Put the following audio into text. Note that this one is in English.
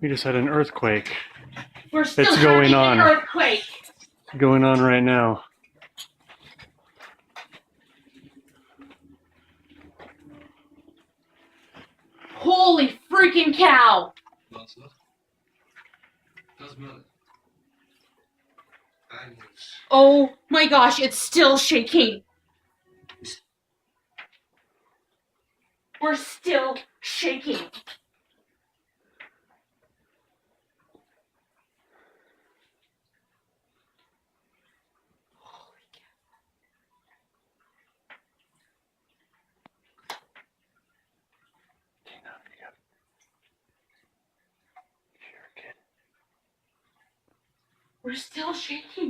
We just had an earthquake. We're still It's going having on. an earthquake. Going on right now. Holy freaking cow! Oh my gosh, it's still shaking. We're still shaking. We're still shaking.